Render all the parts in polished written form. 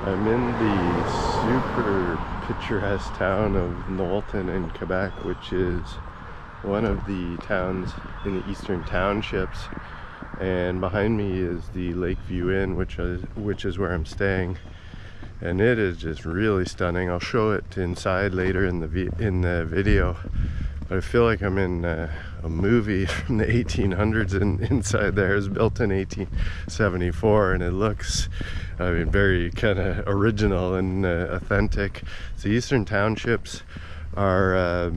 I'm in the super picturesque town of Knowlton in Quebec, which is one of the towns in the Eastern Townships. And behind me is the Lakeview Inn, which is where I'm staying. And it is just really stunning. I'll show it inside later in the video. But I feel like I'm in a movie from the 1800s, and inside there is built in 1874, and it looks, I mean, very kind of original and authentic. The Eastern Townships are a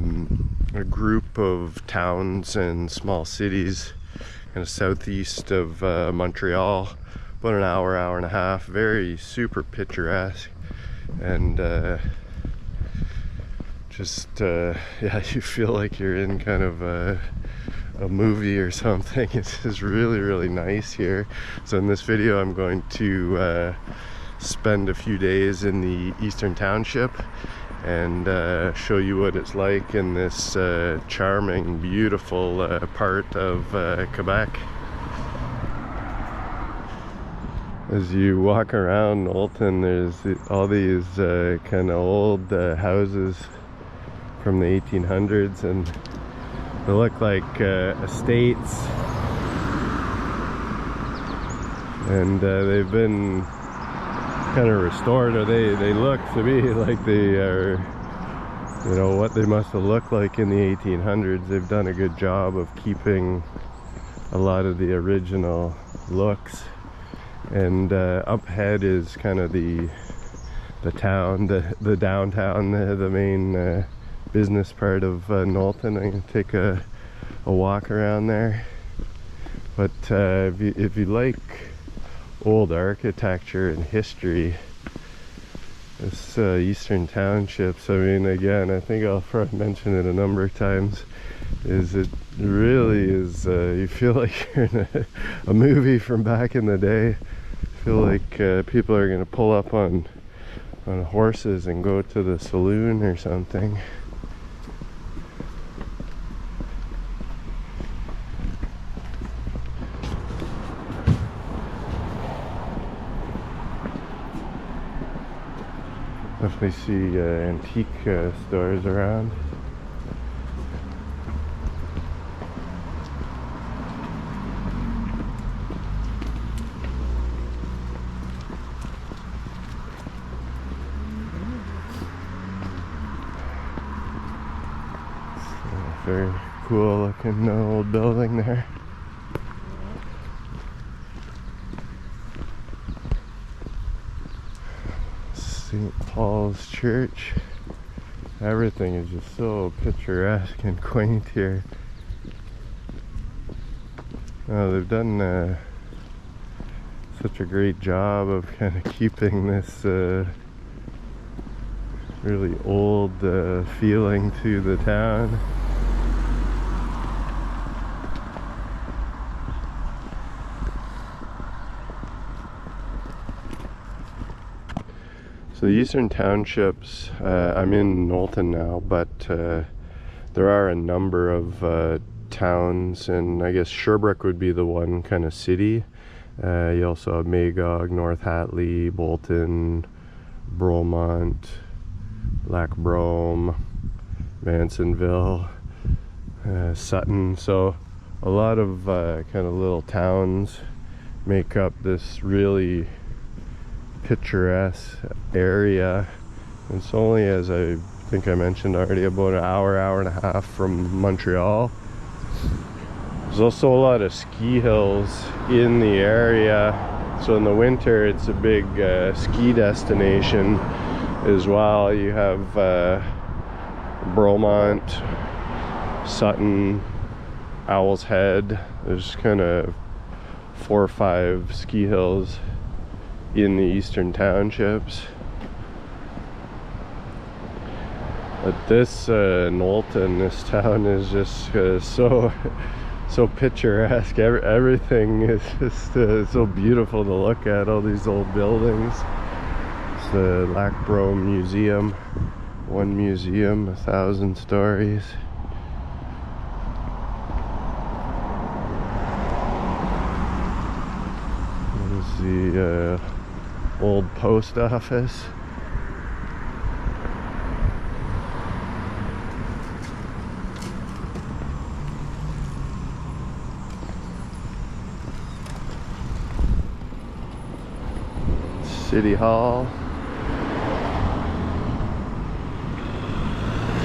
group of towns and small cities kind of southeast of Montreal, about an hour and a half, very super picturesque, and yeah, you feel like you're in kind of a movie or something. It's just really nice here. So in this video I'm going to spend a few days in the Eastern Township and show you what it's like in this charming, beautiful part of Quebec. As you walk around Knowlton, there's all these kind of old houses from the 1800s, and they look like estates, and they've been kind of restored, or they look to me like they are, you know, what they must have looked like in the 1800s. They've done a good job of keeping a lot of the original looks. And up ahead is kind of the town, the downtown, the main business part of Knowlton. I'm going to take a walk around there. But if you like old architecture and history, this Eastern Townships, I mean, again, I think I'll probably mention it a number of times, it really is, you feel like you're in a movie from back in the day. I feel like people are going to pull up on horses and go to the saloon or something. Definitely see antique stores around. Very cool looking old building there. St. Paul's Church. Everything is just so picturesque and quaint here. They've done such a great job of kind of keeping this really old feeling to the town. So the Eastern Townships, I'm in Knowlton now, but there are a number of towns, and I guess Sherbrooke would be the one kind of city. You also have Magog, North Hatley, Bolton, Bromont, Lac Brome, Vansonville, Sutton. So a lot of kind of little towns make up this really picturesque area. It's only, as I think I mentioned already, about an hour and a half from Montreal. There's also a lot of ski hills in the area, so in the winter it's a big ski destination as well. You have Bromont, Sutton, Owl's Head. There's kind of 4 or 5 ski hills in the Eastern Townships. But this Knowlton, this town is just so picturesque. Everything is just so beautiful to look at. All these old buildings. It's the Lac Brome Museum. One museum, 1,000 stories. There's the old post office. City Hall.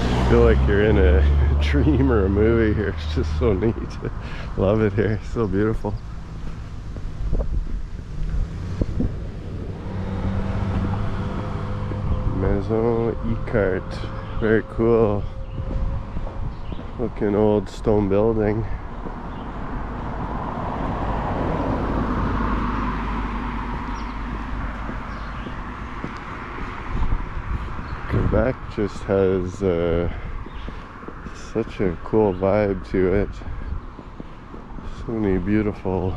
I feel like you're in a dream or a movie here. It's just so neat. Love it here. It's so beautiful. Maison Icart. Very cool looking old stone building. Quebec just has such a cool vibe to it. So many beautiful,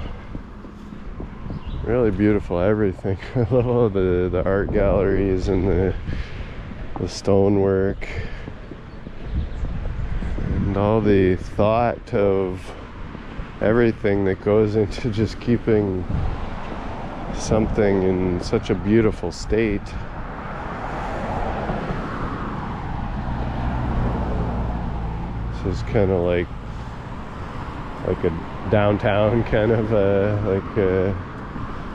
really beautiful everything. I love all the art galleries and the stonework and all the thought of everything that goes into just keeping something in such a beautiful state. This is kind of like a downtown kind of like a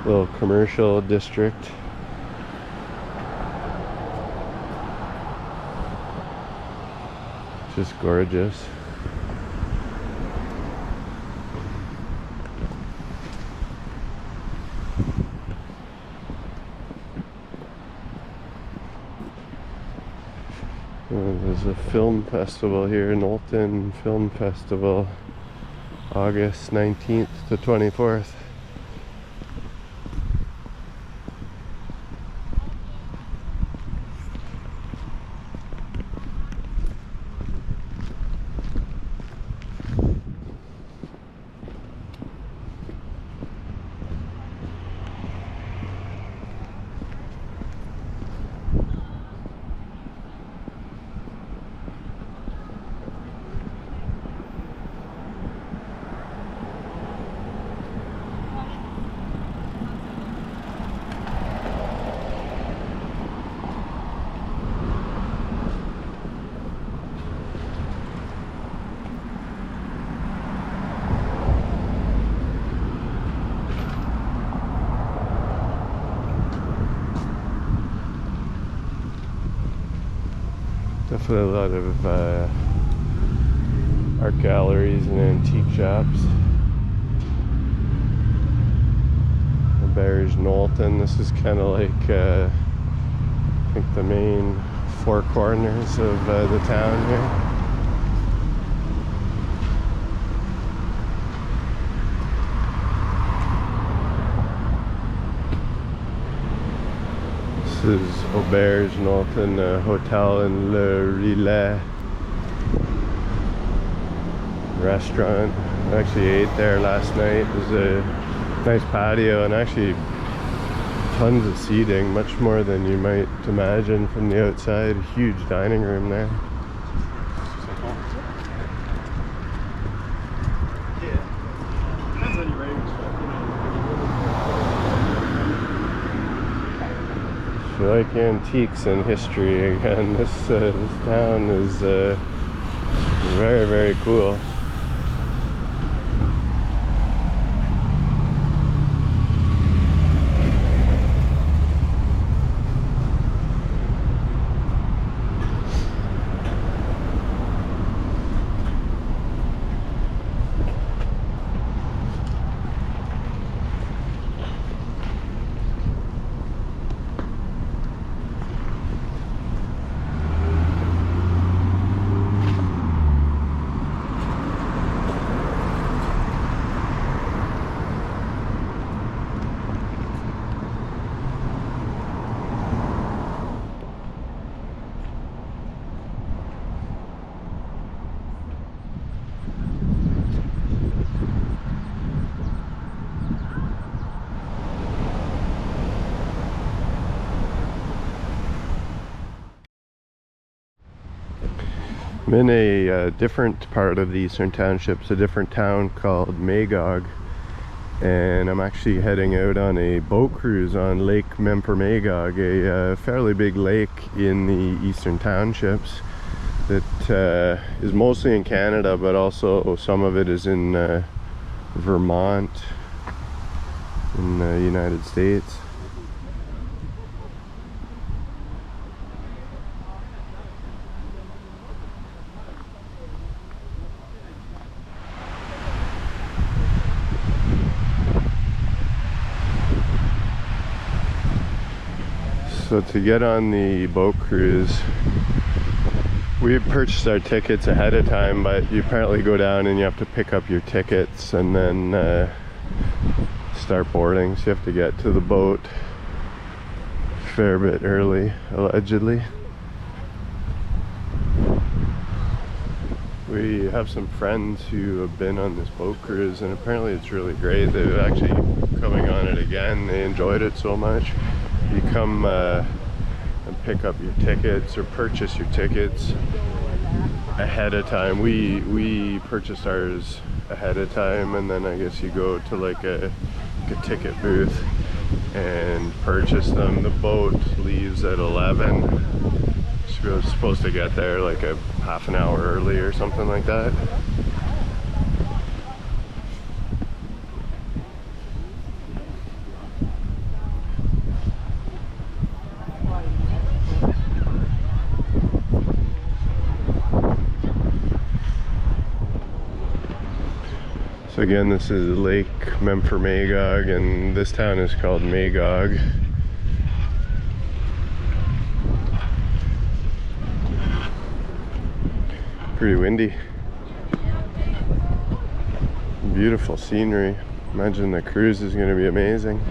little commercial district. Just gorgeous. There's a film festival here, Knowlton Film Festival, August 19th to 24th. Definitely a lot of art galleries and antique shops. Auberge Knowlton. This is kind of like I think the main four corners of the town here. This is Auberge Knowlton Hotel in Le Relais restaurant. I actually ate there last night. There's a nice patio and actually tons of seating, much more than you might imagine from the outside. A huge dining room there. If you like antiques and history, again, this town is very, very cool. I'm in a different part of the Eastern Townships, a different town called Magog, and I'm actually heading out on a boat cruise on Lake Memphremagog, a fairly big lake in the Eastern Townships that is mostly in Canada, but also some of it is in Vermont in the United States. So to get on the boat cruise, we purchased our tickets ahead of time, but you apparently go down and you have to pick up your tickets and then start boarding. So you have to get to the boat a fair bit early, allegedly. We have some friends who have been on this boat cruise, and apparently it's really great. They're actually coming on it again. They enjoyed it so much. You come and pick up your tickets or purchase your tickets ahead of time. We purchased ours ahead of time, and then I guess you go to like a ticket booth and purchase them. The boat leaves at 11. We're supposed to get there like a half an hour early or something like that. So again, this is Lake Memphremagog, and this town is called Magog. Pretty windy. Beautiful scenery. Imagine the cruise is going to be amazing.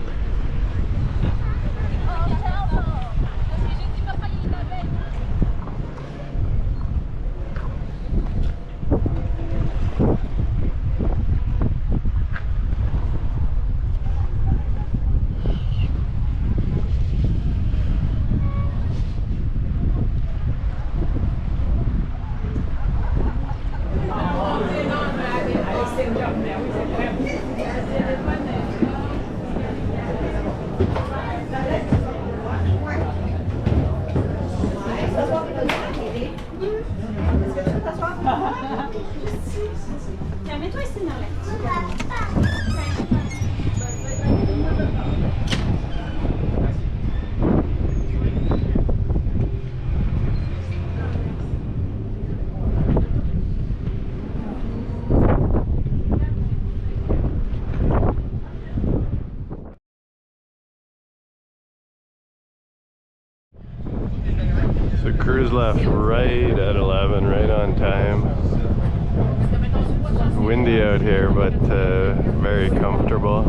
The cruise left right at 11, right on time. Windy out here, but very comfortable.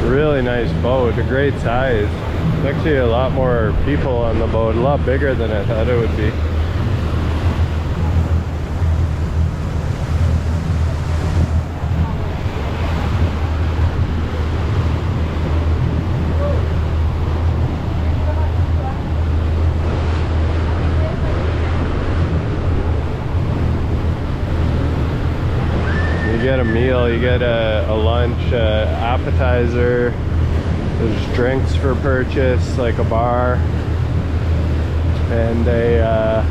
Really nice boat, a great size. There's actually a lot more people on the boat, a lot bigger than I thought it would be. You get a meal, you get a lunch, appetizer, there's drinks for purchase, like a bar, and a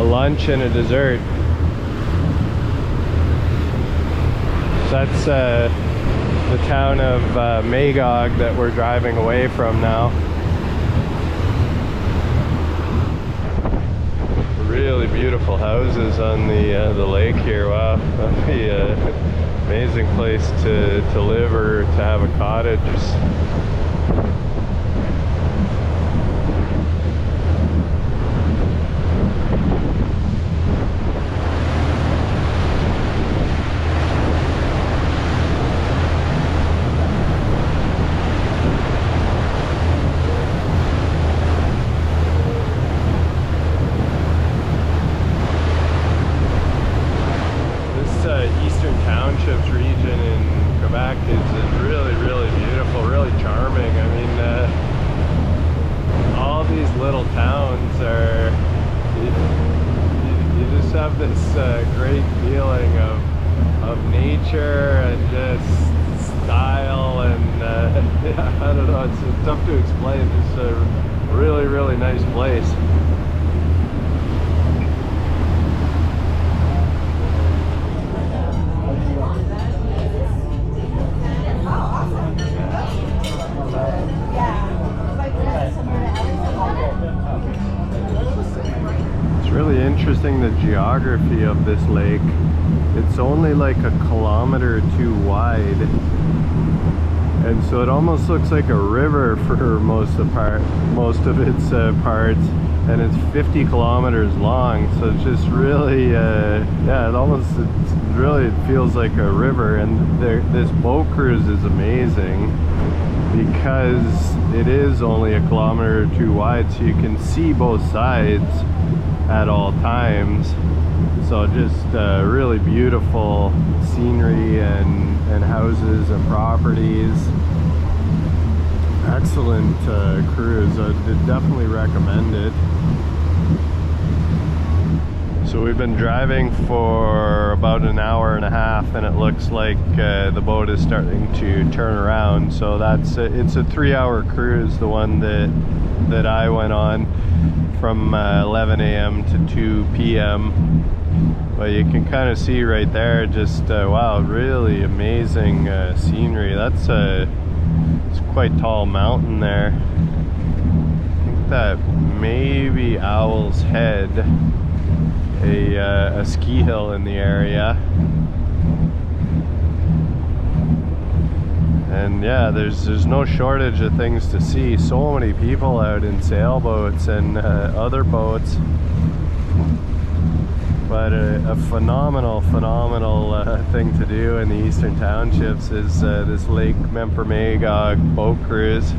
lunch and a dessert. So that's the town of Magog that we're driving away from now. Really beautiful houses on the lake here. Wow, that'd be an amazing place to live or to have a cottage. Quebec is really, really beautiful, really charming. I mean, all these little towns are, you just have this great feeling of nature and just style, and yeah, I don't know, it's tough to explain. It's a really, really nice place. Really interesting, the geography of this lake. It's only like a kilometer or two wide, and so it almost looks like a river for most of its parts, and it's 50 kilometers long, so it's just really yeah, it feels like a river. And this boat cruise is amazing because it is only a kilometer or two wide, so you can see both sides at all times. So just really beautiful scenery and houses and properties. Excellent cruise. I'd definitely recommend it. So we've been driving for about an hour and a half, and it looks like the boat is starting to turn around. So it's a 3-hour cruise, the one that I went on, from 11 a.m. to 2 p.m. But you can kind of see right there, just wow, really amazing scenery. It's quite tall mountain there. I think that maybe Owl's Head, a ski hill in the area. And yeah, there's no shortage of things to see. So many people out in sailboats and other boats. But a phenomenal thing to do in the Eastern Townships is this Lake Memphremagog boat cruise.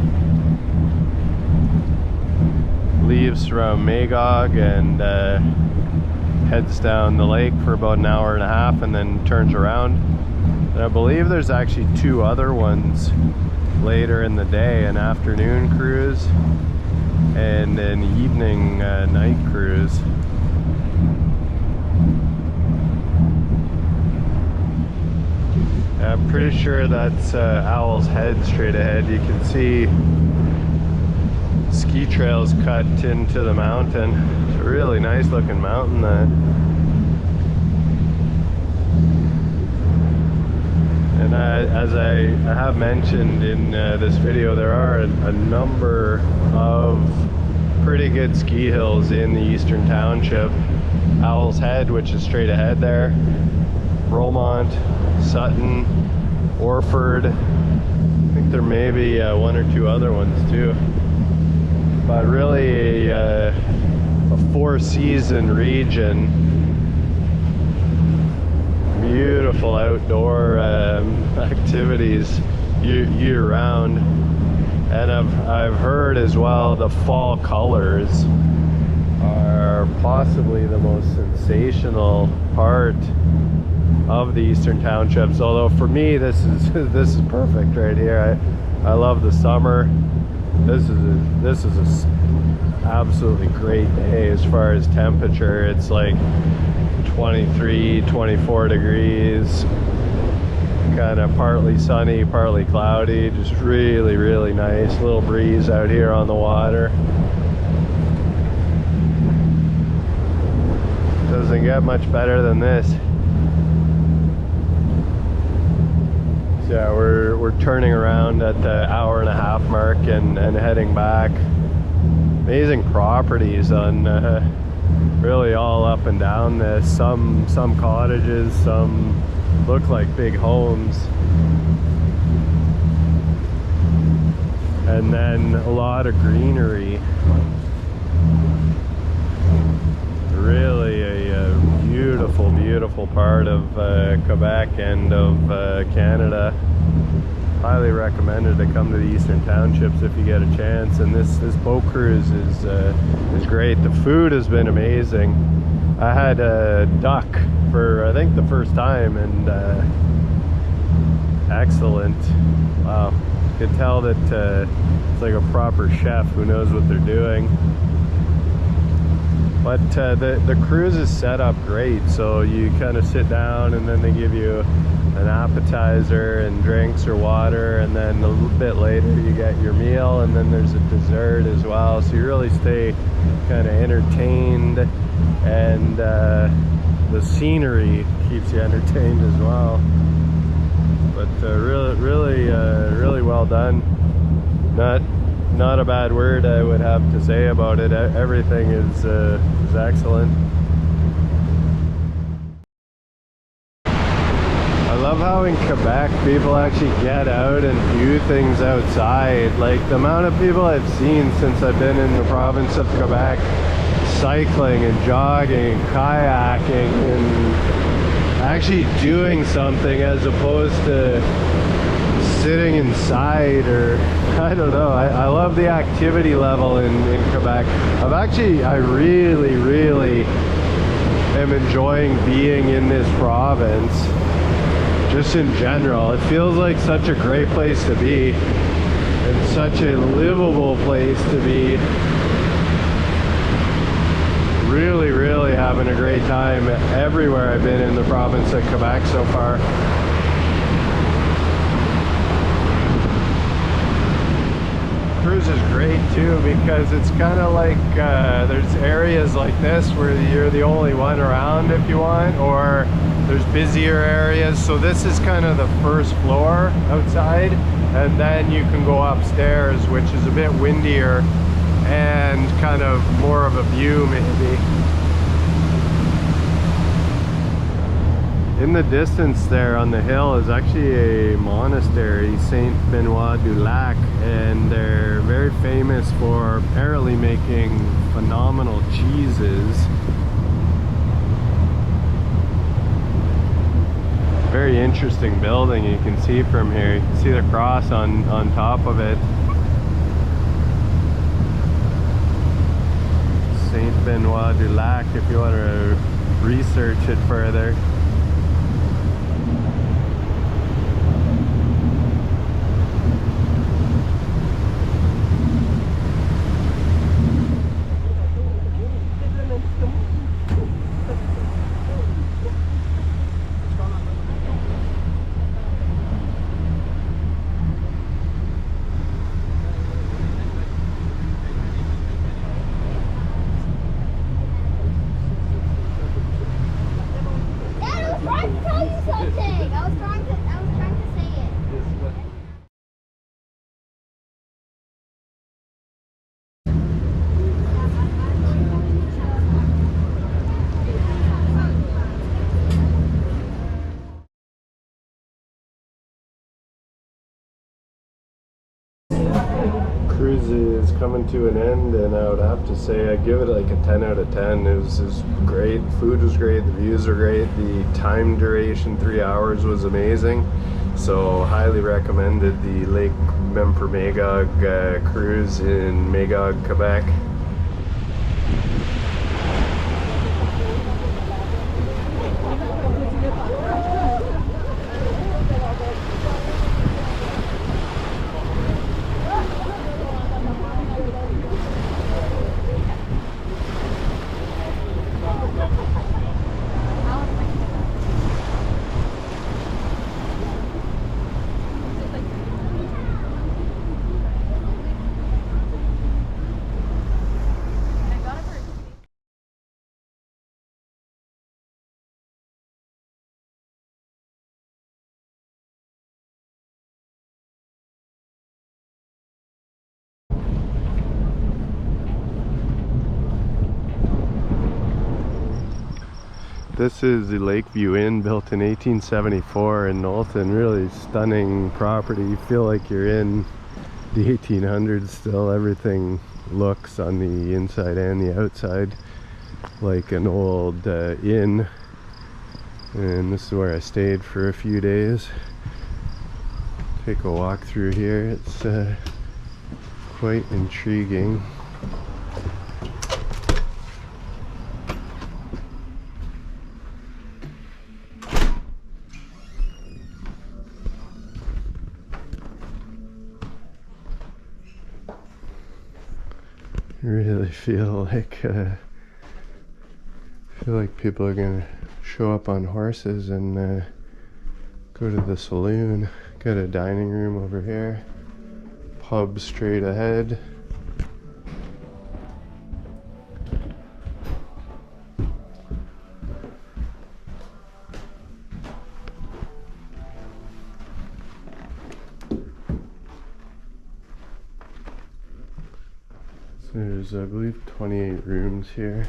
Leaves from Magog and heads down the lake for about an hour and a half, and then turns around. And I believe there's actually 2 other ones later in the day, an afternoon cruise and an evening night cruise. I'm pretty sure that's Owl's Head straight ahead. You can see ski trails cut into the mountain. It's a really nice looking mountain, that. And as I have mentioned in this video, there are a number of pretty good ski hills in the Eastern Township. Owl's Head, which is straight ahead there, Bromont, Sutton, Orford. I think there may be 1 or 2 other ones too. But really a 4-season region. Beautiful outdoor activities year round. And I've heard as well, the fall colors are possibly the most sensational part of the Eastern Townships. Although for me, this is perfect right here. I love the summer. This is a absolutely great day as far as temperature. It's like 23, 24 degrees, kind of partly sunny, partly cloudy, just really, really nice. Little breeze out here on the water. Doesn't get much better than this. So yeah, we're turning around at the hour-and-a-half mark and heading back. Amazing properties on really all up and down this. Some cottages, some look like big homes, and then a lot of greenery. Really a beautiful part of Quebec and of Canada. Highly recommended to come to the Eastern Townships if you get a chance. And this boat cruise is great. The food has been amazing. I had a duck for I think the first time, and excellent. Wow, you can tell that it's like a proper chef who knows what they're doing. But the cruise is set up great, so you kind of sit down and then they give you an appetizer and drinks or water, and then a little bit later you get your meal, and then there's a dessert as well, so you really stay kind of entertained, and the scenery keeps you entertained as well. But really well done. Not a bad word I would have to say about it. Everything is excellent. I love how in Quebec people actually get out and do things outside. Like the amount of people I've seen since I've been in the province of Quebec cycling and jogging and kayaking and actually doing something as opposed to sitting inside, or I don't know. I love the activity level in Quebec. I really am enjoying being in this province just in general. It feels like such a great place to be and such a livable place to be. Really having a great time everywhere I've been in the province of Quebec so far. Cruise is great too, because it's kind of like there's areas like this where you're the only one around if you want, or there's busier areas. So this is kind of the first floor outside, and then you can go upstairs, which is a bit windier and kind of more of a view maybe. In the distance there on the hill is actually a monastery, Saint Benoit du Lac, and they're very famous for apparently making phenomenal cheeses. Very interesting building you can see from here. You can see the cross on top of it. Saint Benoit du Lac, if you want to research it further. Cruise is coming to an end, and I would have to say I give it like a 10 out of 10. It was great. Food was great, the views are great, the time duration, 3 hours, was amazing. So highly recommended the Lake Memphremagog cruise in Magog, Quebec. This is the Lakeview Inn, built in 1874 in Knowlton. Really stunning property. You feel like you're in the 1800s still. Everything looks on the inside and the outside like an old inn. And this is where I stayed for a few days. Take a walk through here. It's quite intriguing. really feel like people are gonna show up on horses and go to the saloon. Got a dining room over here, pub straight ahead. There's, I believe, 28 rooms here.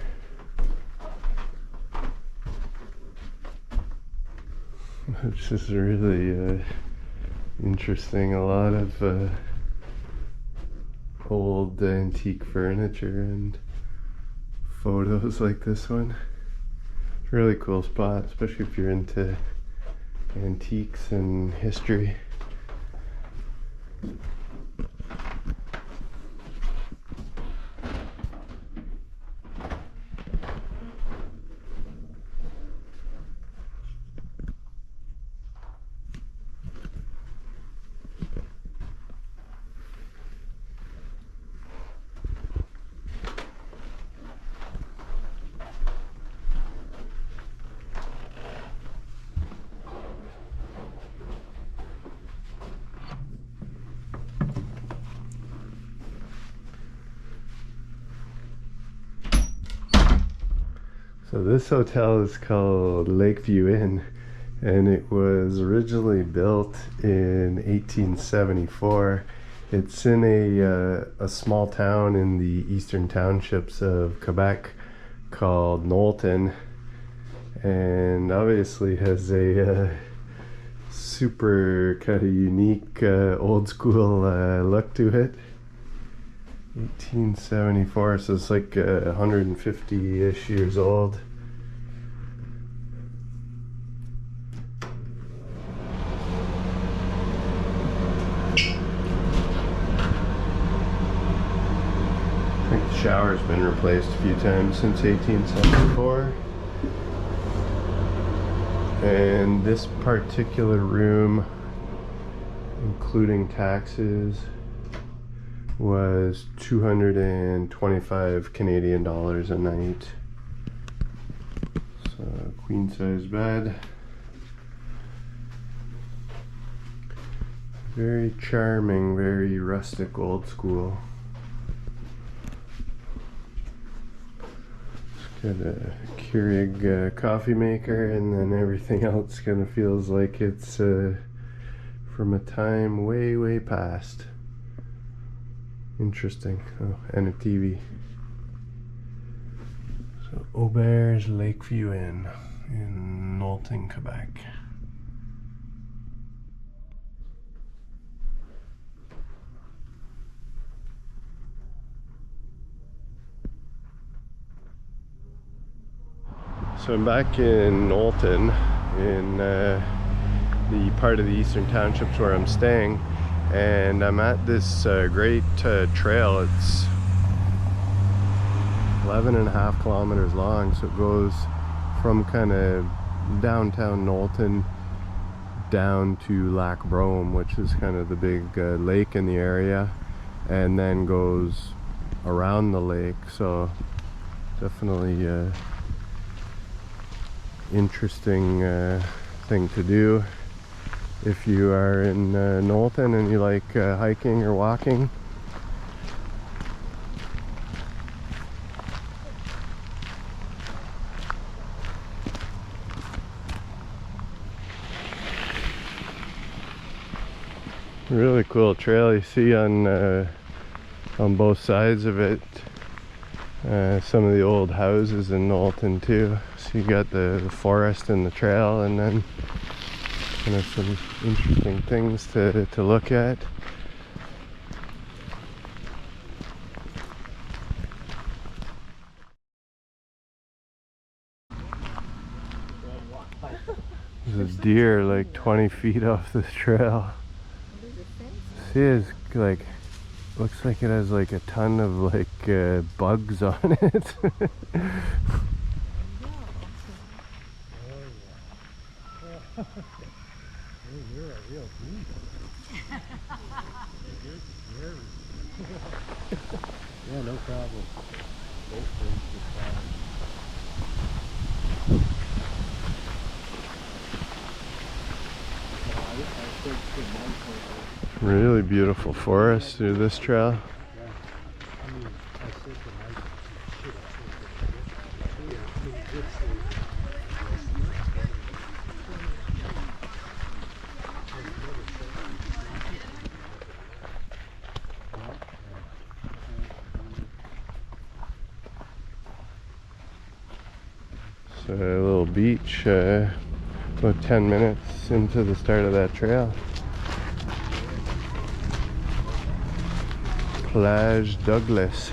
Which is really interesting. A lot of old antique furniture and photos like this one. It's a really cool spot, especially if you're into antiques and history. So this hotel is called Lakeview Inn, and it was originally built in 1874. It's in a small town in the Eastern Townships of Quebec called Knowlton, and obviously has a super kind of unique old school look to it. 1874, so it's like 150-ish years old. I think the shower's been replaced a few times since 1874. And this particular room, including taxes, was 225 Canadian dollars a night. So, queen size bed. Very charming, very rustic, old school. Got a Keurig coffee maker, and then everything else kind of feels like it's from a time way, way past. Interesting. Oh, and a TV. So Auberge Lakeview Inn in Knowlton, Quebec. So I'm back in Knowlton, in the part of the Eastern Townships where I'm staying. And I'm at this great trail. It's 11.5 kilometers long, so it goes from kind of downtown Knowlton down to Lac Brome, which is kind of the big lake in the area, and then goes around the lake. So definitely interesting thing to do if you are in Knowlton and you like hiking or walking. Really cool trail you see on both sides of it. Some of the old houses in Knowlton too. So you got the forest and the trail, and then kind of some interesting things to look at. There's a deer like 20 feet off this trail. See, it's like, looks like it has like a ton of like bugs on it. Yeah, no problem. Both things just fine. Really beautiful forest through this trail. So a little beach, about 10 minutes into the start of that trail. Plage Douglas.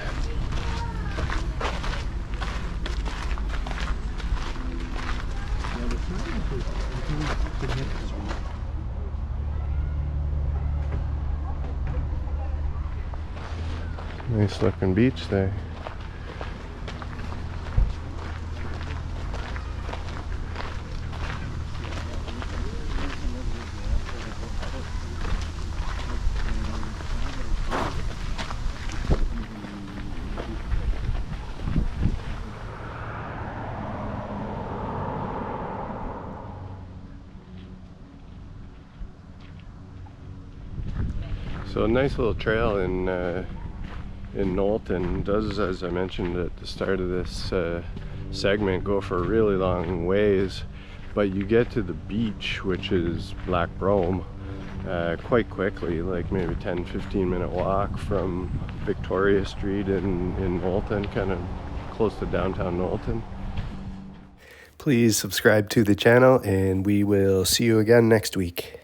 Nice looking beach there. So a nice little trail in Knowlton does, as I mentioned at the start of this segment, go for a really long ways, but you get to the beach, which is Lac Brome, quite quickly, like maybe 10-15 minute walk from Victoria Street in Knowlton, kind of close to downtown Knowlton. Please subscribe to the channel and we will see you again next week.